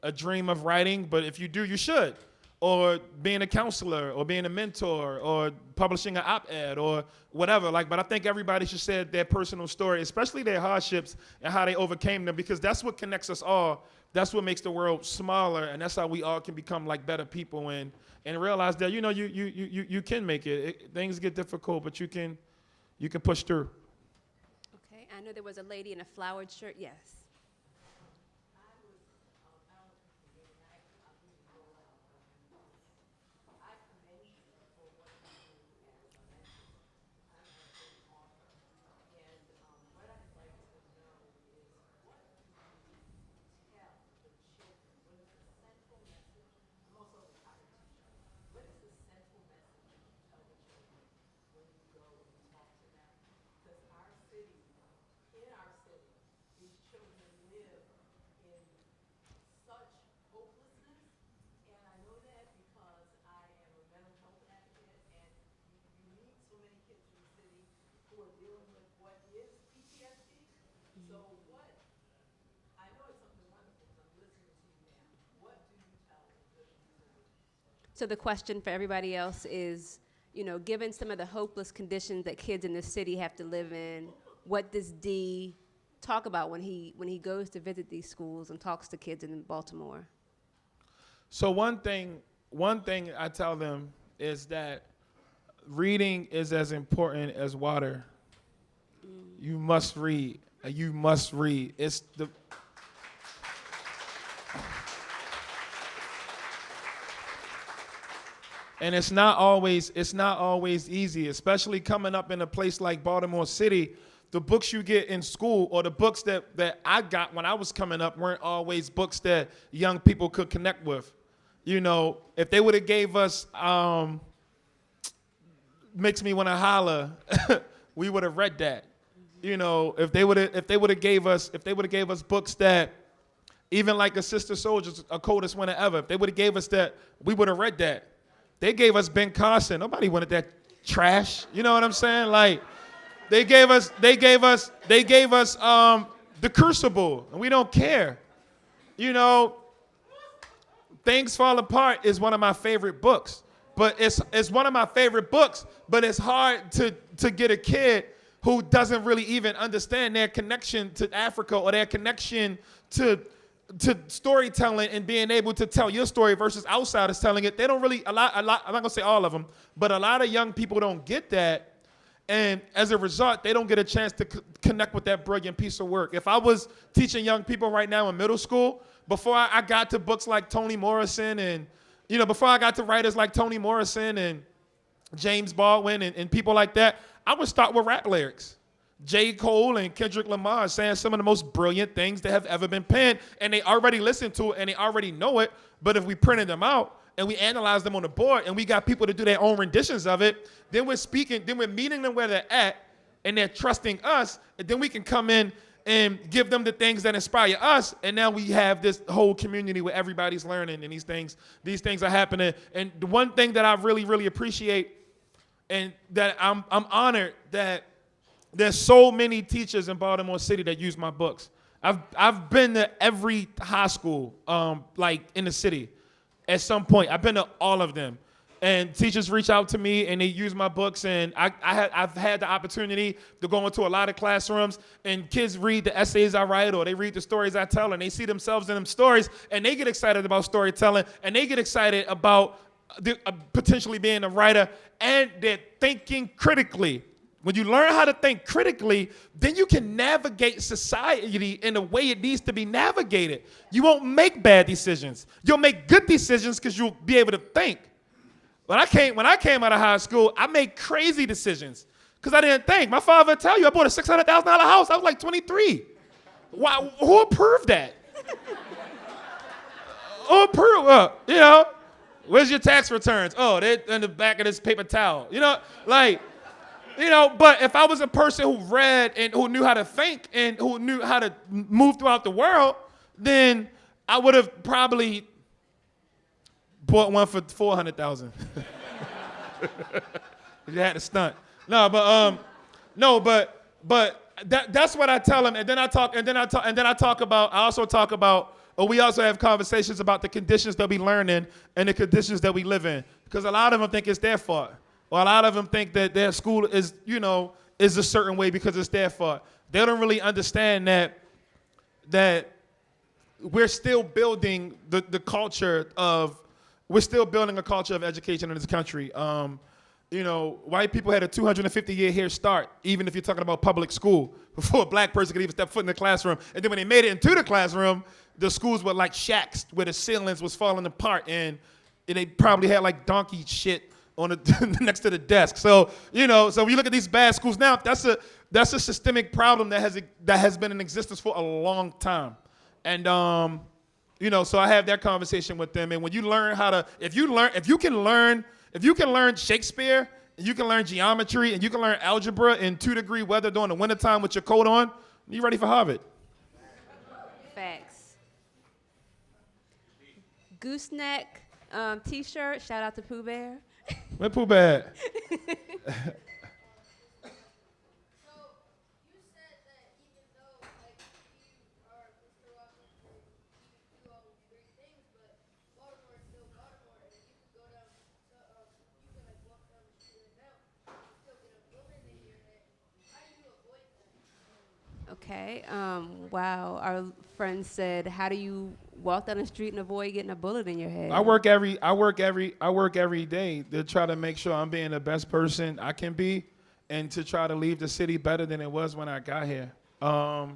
a dream of writing, but if you do, you should. Or being a counselor, or being a mentor, or publishing an op-ed, or whatever. Like, but I think everybody should share their personal story, especially their hardships and how they overcame them, because that's what connects us all. That's what makes the world smaller, and that's how we all can become like better people and realize that, you know, you can make it. Things get difficult, but you can push through. Okay, I know there was a lady in a flowered shirt. Yes. So the question for everybody else is, you know, given some of the hopeless conditions that kids in this city have to live in, what does D talk about when he goes to visit these schools and talks to kids in Baltimore? So one thing I tell them is that reading is as important as water. You must read. You must read. It's the And it's not always easy, especially coming up in a place like Baltimore City. The books you get in school, or the books that I got when I was coming up, weren't always books that young people could connect with. You know, if they would have gave us Makes Me Wanna Holler, we would have read that. You know, if they would have gave us books that, even like A Sister Soldier's A Coldest Winter Ever, if they would have gave us that, we would have read that. They gave us Ben Carson. Nobody wanted that trash. You know what I'm saying? Like, they gave us The Crucible, and we don't care. You know, Things Fall Apart is one of my favorite books. But it's one of my favorite books, but it's hard to get a kid who doesn't really even understand their connection to Africa, or their connection to to storytelling and being able to tell your story versus outsiders telling it, they don't really, a lot, I'm not gonna say all of them, but a lot of young people don't get that. And as a result, they don't get a chance to connect with that brilliant piece of work. If I was teaching young people right now in middle school, before I got to books like Toni Morrison and, before I got to writers like Toni Morrison and James Baldwin and people like that, I would start with rap lyrics. J. Cole and Kendrick Lamar saying some of the most brilliant things that have ever been penned, and they already listened to it and they already know it, but if we printed them out and we analyzed them on the board and we got people to do their own renditions of it, then we're meeting them where they're at and they're trusting us, and then we can come in and give them the things that inspire us, and now we have this whole community where everybody's learning and these things are happening. And the one thing that I really, really appreciate and that I'm honored that there's so many teachers in Baltimore City that use my books. I've been to every high school, like in the city, at some point. I've been to all of them, and teachers reach out to me and they use my books. And I've had the opportunity to go into a lot of classrooms, and kids read the essays I write or they read the stories I tell, and they see themselves in them stories, and they get excited about storytelling, and they get excited about potentially being a writer, and they're thinking critically. When you learn how to think critically, then you can navigate society in the way it needs to be navigated. You won't make bad decisions. You'll make good decisions because you'll be able to think. When I came out of high school, I made crazy decisions because I didn't think. My father would tell you I bought a $600,000 house. I was like 23. Why, who approved that? Who approved? Where's your tax returns? Oh, they're in the back of this paper towel. But if I was a person who read and who knew how to think and who knew how to move throughout the world, then I would have probably bought one for $400,000. You had to stunt. But that's what I tell them. And then I also talk about, we also have conversations about the conditions that we learn in and the conditions that we live in. Because a lot of them think it's their fault. Or a lot of them think that their school is a certain way because it's their fault. They don't really understand that we're still building we're still building a culture of education in this country. White people had a 250-year head start, even if you're talking about public school, before a black person could even step foot in the classroom. And then when they made it into the classroom, the schools were like shacks where the ceilings was falling apart, and they probably had like donkey shit on the next to the desk. So when you look at these bad schools now, that's a systemic problem that has been in existence for a long time. And so I have that conversation with them. And when you learn if you can learn Shakespeare, and you can learn geometry, and you can learn algebra in 2-degree weather during the wintertime with your coat on, you're ready for Harvard. Facts. Gooseneck t-shirt, shout out to Pooh Bear. Where Pooh Bear at? Okay. Wow. Our friend said, "How do you walk down the street and avoid getting a bullet in your head?" I work every day to try to make sure I'm being the best person I can be, and to try to leave the city better than it was when I got here. I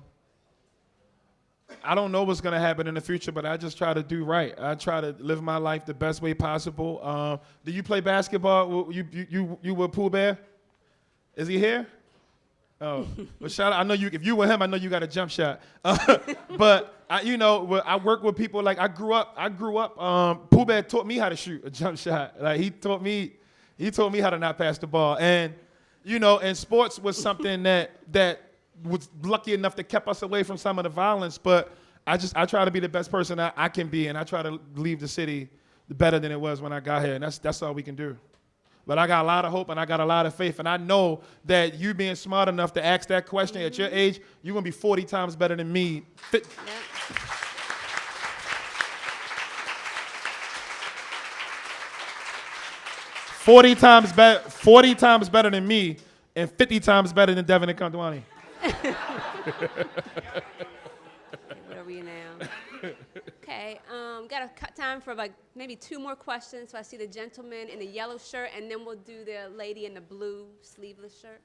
don't know what's gonna happen in the future, but I just try to do right. I try to live my life the best way possible. Do you play basketball? You with Pooh Bear? Is he here? Oh, well, shout out. I know you. If you were him, I know you got a jump shot. But I work with people. Like I grew up. Pooh Bear taught me how to shoot a jump shot. Like he taught me how to not pass the ball. And and sports was something that was lucky enough that kept us away from some of the violence. But I try to be the best person I can be, and I try to leave the city better than it was when I got here. And that's all we can do. But I got a lot of hope and I got a lot of faith. And I know that you being smart enough to ask that question at your age, you're going to be 40 times better than me. 40 times better than me and 50 times better than Devin and Kandwani. Where are we now? Okay, got time for like maybe 2 more questions. So I see the gentleman in the yellow shirt, and then we'll do the lady in the blue sleeveless shirt.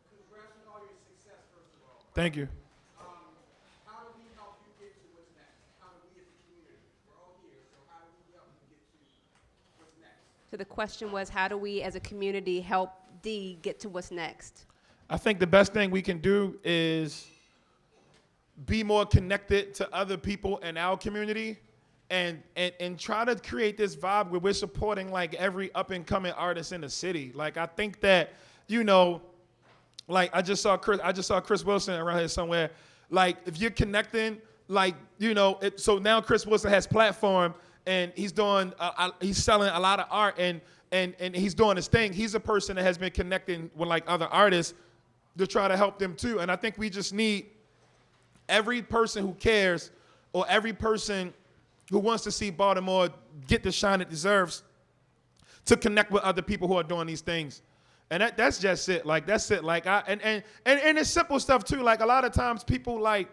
Congrats on all your success, first of all. Thank you. How do we help you get to what's next? How do we as a community? We're all here, so how do we help you get to what's next? So the question was, how do we as a community help D get to what's next? I think the best thing we can do is be more connected to other people in our community and try to create this vibe where we're supporting like every up and coming artist in the city. Like I think that, you know, like I just saw Chris Wilson around here somewhere. Like if you're connecting, like, you know, so now Chris Wilson has platform and he's doing, he's selling a lot of art and he's doing his thing. He's a person that has been connecting with like other artists to try to help them too. And I think we just need every person who cares or every person who wants to see Baltimore get the shine it deserves to connect with other people who are doing these things. And that's just it. Like, that's it. Like, and it's simple stuff too. Like a lot of times people like,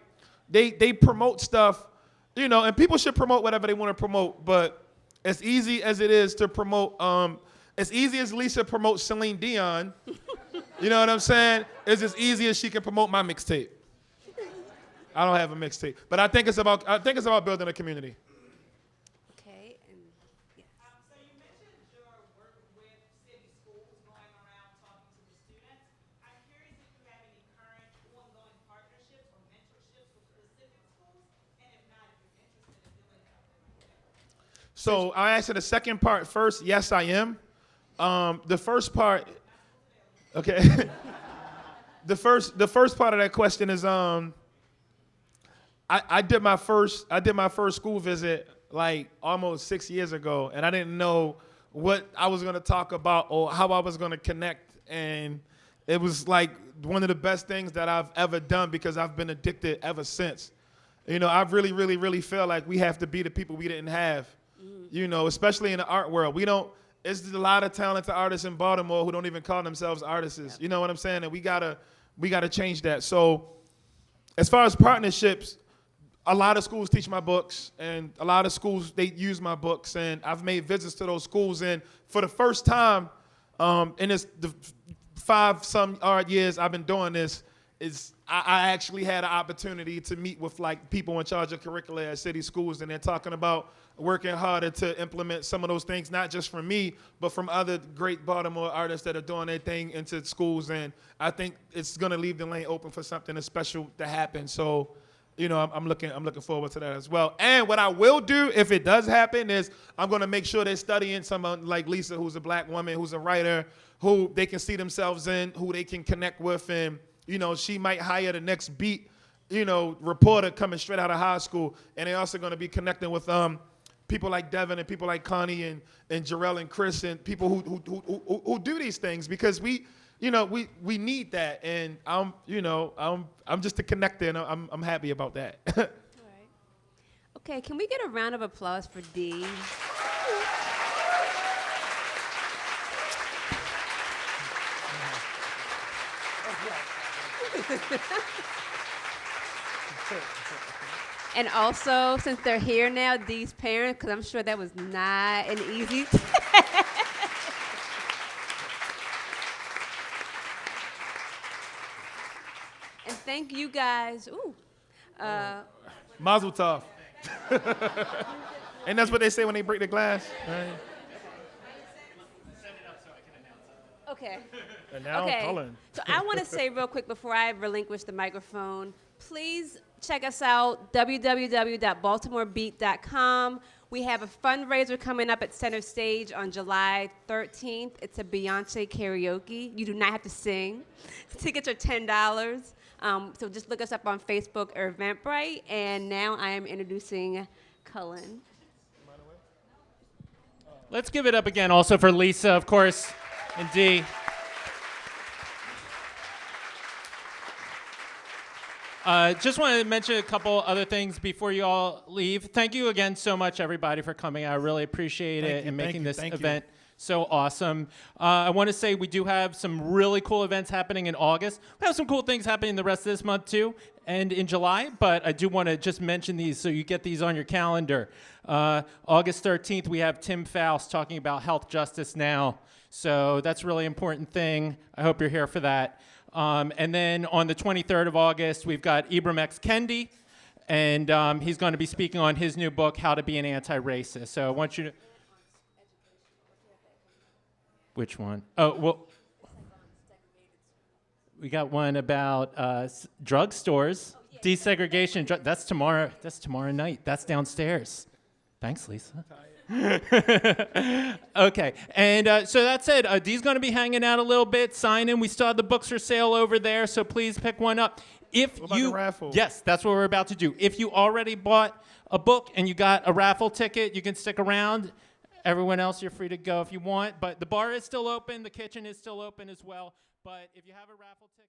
they promote stuff, you know, and people should promote whatever they want to promote. But as easy as it is to promote, as easy as Lisa promotes Celine Dion, you know what I'm saying? It's as easy as she can promote my mixtape. I don't have a mixtape, but I think it's about building a community. Okay, and yes. So you mentioned your work with city schools, going around talking to the students. I'm curious if you have any current ongoing partnerships or mentorships with specific schools, and if not, if you're interested in doing that. So I'll answer the second part first. Yes, I am. The first part, okay. the first part of that question is I did my first school visit like almost 6 years ago, and I didn't know what I was gonna talk about or how I was gonna connect, and it was like one of the best things that I've ever done because I've been addicted ever since. You know, I really, really, really feel like we have to be the people we didn't have. You know, especially in the art world, there's a lot of talented artists in Baltimore who don't even call themselves artists. Yep. You know what I'm saying? And we gotta change that. So as far as partnerships, a lot of schools teach my books, and a lot of schools, they use my books, and I've made visits to those schools, and for the first time in the 5-some odd years I've been doing this, I actually had an opportunity to meet with like people in charge of curricula at city schools, and they're talking about working harder to implement some of those things, not just from me, but from other great Baltimore artists that are doing their thing into schools, and I think it's gonna leave the lane open for something special to happen. So, you know, I'm looking forward to that as well. And what I will do if it does happen is I'm gonna make sure they're studying someone like Lisa, who's a black woman, who's a writer, who they can see themselves in, who they can connect with, and you know, she might hire the next beat, you know, reporter coming straight out of high school, and they're also gonna be connecting with people like Devin and people like Connie and Jarrell and Chris and people who do these things, because we need that, and I'm just a connector, and I'm happy about that. All right. Okay, can we get a round of applause for D? And also, since they're here now, D's parents, because I'm sure that was not an easy. And thank you guys. Ooh. Mazel tov. And that's what they say when they break the glass. Right? Okay. And now Okay. Cullen. So I want to say real quick before I relinquish the microphone, please check us out, www.baltimorebeat.com. We have a fundraiser coming up at Center Stage on July 13th. It's a Beyonce karaoke. You do not have to sing. Tickets are $10. So just look us up on Facebook or Eventbrite. And now I am introducing Cullen. Let's give it up again also for Lisa, of course, and Dee. Just wanted to mention a couple other things before you all leave. Thank you again so much, everybody, for coming. I really appreciate it and making this event So awesome. I want to say we do have some really cool events happening in August. We have some cool things happening the rest of this month too, and in July, but I do want to just mention these so you get these on your calendar. August 13th, we have Tim Faust talking about health justice now. So that's a really important thing. I hope you're here for that. And then on the 23rd of August, we've got Ibram X. Kendi, and he's going to be speaking on his new book, How to Be an Anti-Racist. So I want you to... Which one? Oh, well, we got one about drugstores, desegregation. That's tomorrow. That's tomorrow night. That's downstairs. Thanks, Lisa. Okay, and so that's it. Dee's going to be hanging out a little bit, signing. We still have the books for sale over there, so please pick one up. If What about the raffle? Yes, that's what we're about to do. If you already bought a book and you got a raffle ticket, you can stick around. Everyone else, you're free to go if you want. But the bar is still open. The kitchen is still open as well. But if you have a raffle ticket...